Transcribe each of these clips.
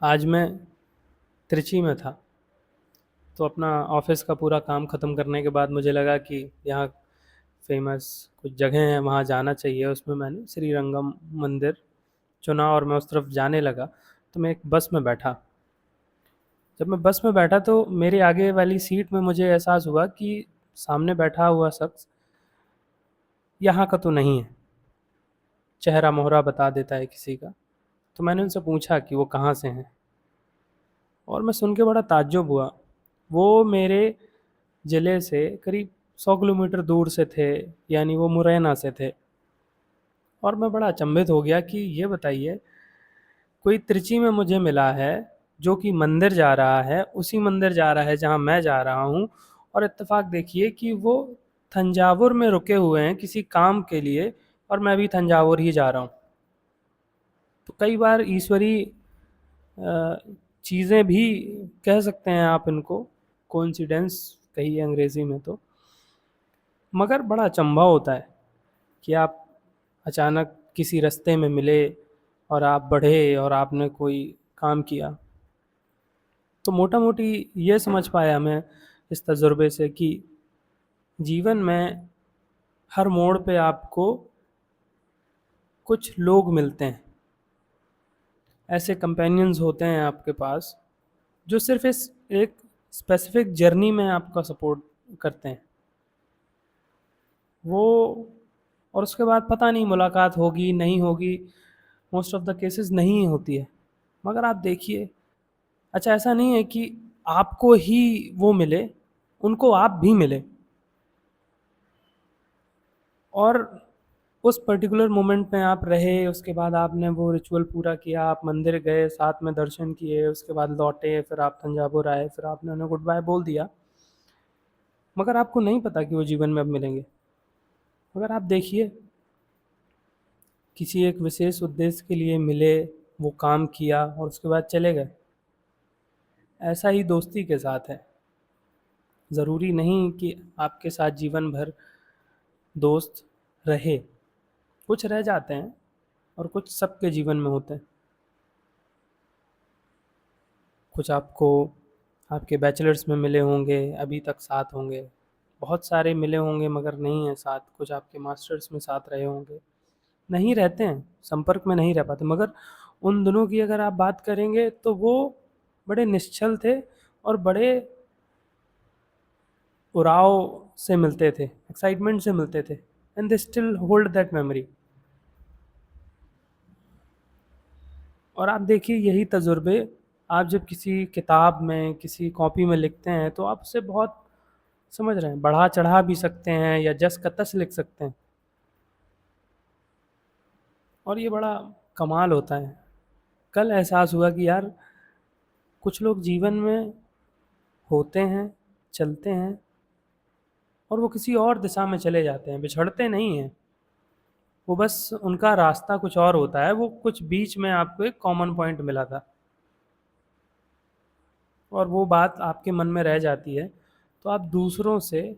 आज मैं त्रिची में था, तो अपना ऑफिस का पूरा काम ख़त्म करने के बाद मुझे लगा कि यहाँ फेमस कुछ जगह हैं, वहाँ जाना चाहिए। उसमें मैंने श्रीरंगम मंदिर चुना और मैं उस तरफ जाने लगा। तो मैं एक बस में बैठा। जब मैं बस में बैठा तो मेरे आगे वाली सीट में मुझे एहसास हुआ कि सामने बैठा हुआ शख्स यहाँ का तो नहीं है। चेहरा मोहरा बता देता है किसी का। तो मैंने उनसे पूछा कि वो कहाँ से हैं, और मैं सुन के बड़ा ताज्जुब हुआ। वो मेरे ज़िले से करीब 100 किलोमीटर दूर से थे, यानी वो मुरैना से थे। और मैं बड़ा अचंभित हो गया कि ये बताइए, कोई त्रिची में मुझे मिला है जो कि मंदिर जा रहा है, उसी मंदिर जा रहा है जहाँ मैं जा रहा हूँ। और इत्तेफाक देखिए कि वो तंजावुर में रुके हुए हैं किसी काम के लिए, और मैं भी तंजावुर ही जा रहा हूँ। तो कई बार ईश्वरी चीज़ें भी कह सकते हैं आप इनको, कोइंसिडेंस कहिए अंग्रेज़ी में तो। मगर बड़ा अचंभा होता है कि आप अचानक किसी रास्ते में मिले और आप बढ़े और आपने कोई काम किया। तो मोटा मोटी ये समझ पाया मैं इस तजुर्बे से कि जीवन में हर मोड़ पे आपको कुछ लोग मिलते हैं, ऐसे कंपेनियंस होते हैं आपके पास जो सिर्फ इस एक स्पेसिफिक जर्नी में आपका सपोर्ट करते हैं। वो और उसके बाद पता नहीं मुलाकात होगी नहीं होगी, मोस्ट ऑफ द केसेस नहीं होती है। मगर आप देखिए, अच्छा ऐसा नहीं है कि आपको ही वो मिले, उनको आप भी मिले। और उस पर्टिकुलर मोमेंट में आप रहे, उसके बाद आपने वो रिचुअल पूरा किया, आप मंदिर गए, साथ में दर्शन किए, उसके बाद लौटे, फिर आप तंजावुर आए, फिर आपने उन्हें गुड बाय बोल दिया। मगर आपको नहीं पता कि वो जीवन में अब मिलेंगे। मगर आप देखिए, किसी एक विशेष उद्देश्य के लिए मिले, वो काम किया और उसके बाद चले गए। ऐसा ही दोस्ती के साथ है। ज़रूरी नहीं कि आपके साथ जीवन भर दोस्त रहे। कुछ रह जाते हैं और कुछ सबके जीवन में होते हैं। कुछ आपको आपके बैचलर्स में मिले होंगे, अभी तक साथ होंगे। बहुत सारे मिले होंगे मगर नहीं है साथ। कुछ आपके मास्टर्स में साथ रहे होंगे, नहीं रहते हैं, संपर्क में नहीं रह पाते। मगर उन दोनों की अगर आप बात करेंगे तो वो बड़े निश्चल थे और बड़े उराव से मिलते थे, एक्साइटमेंट से मिलते थे, and they still hold that memory. और आप देखिए, यही तजुर्बे आप जब किसी किताब में किसी कॉपी में लिखते हैं तो आप उससे बहुत, समझ रहे हैं, बढ़ा चढ़ा भी सकते हैं या जस का तस लिख सकते हैं। और ये बड़ा कमाल होता है। कल एहसास हुआ कि यार, कुछ लोग जीवन में होते हैं, चलते हैं, और वो किसी और दिशा में चले जाते हैं, बिछड़ते नहीं हैं। वो बस उनका रास्ता कुछ और होता है, वो कुछ बीच में आपको एक कॉमन पॉइंट मिला था और वो बात आपके मन में रह जाती है। तो आप दूसरों से,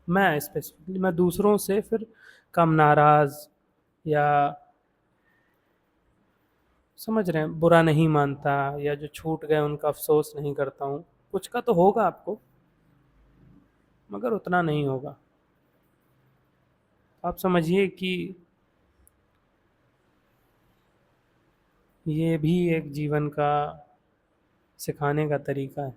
मैं स्पेसिफिकली मैं दूसरों से फिर कम नाराज़ या, समझ रहे हैं, बुरा नहीं मानता, या जो छूट गए उनका अफसोस नहीं करता हूँ। कुछ का तो होगा आपको, मगर उतना नहीं होगा। आप समझिए कि ये भी एक जीवन का सिखाने का तरीका है।